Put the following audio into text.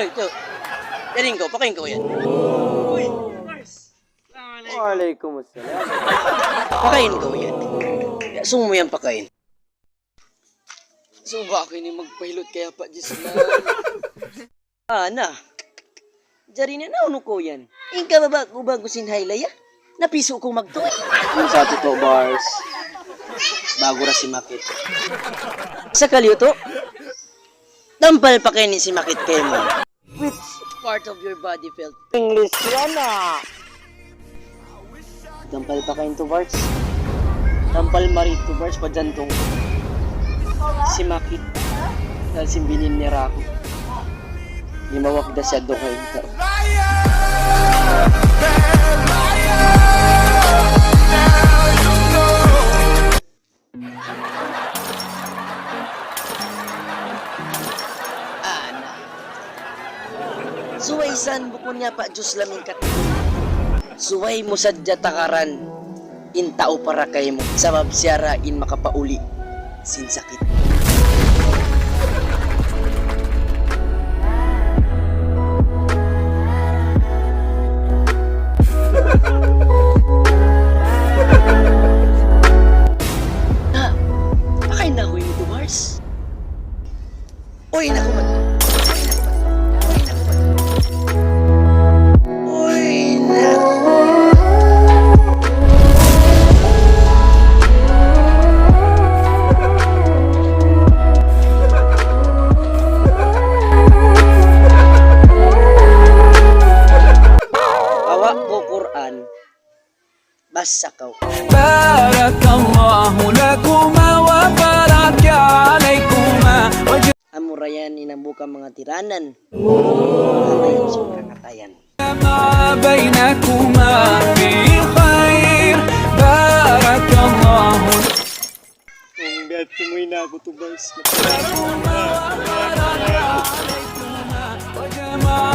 Oy, ito. Yarin ko, pakain ko yan. Uy, Mars. Waalaikumsalam. Pakain ko yan. Sumo mo yan pakain. So ba ako ini magpahilot kaya pa, Diyos na. Na. Jari na nauno ko yan. Ika ba ko bago sinhaylaya? Napiso ko magtuwa. Yung sa totoo, Bars. Bago ra si Makit. Sa kaliyo to, tampal pa kayo ni si Makit kayo mo. Which part of your body felt? English yan ah. Tampal pa kayo to, Bars. Tampal marito, Bars, pa dyan tong si Makit. Dahil simbinin ni Rako. Di mawakda siya doon kayo. Suway san bukon niya pa Diyos laming katulog. Suway mo sadya takaran. Intao para kay mo. Sabab siyara in makapauli. Sinsakit. Pakain na ako yung ito, Mars. Uy, naku man. Basakaw. Barakallahu lakuma wa baraka alaykuma. Amurayan inambuka mga tiranan. Alayang sobrang katayan. Ma bainakuma fi khair. Barakallahu. Hanggat sumuy na ako to, Bars. Lakuma wa baraka alaykuma.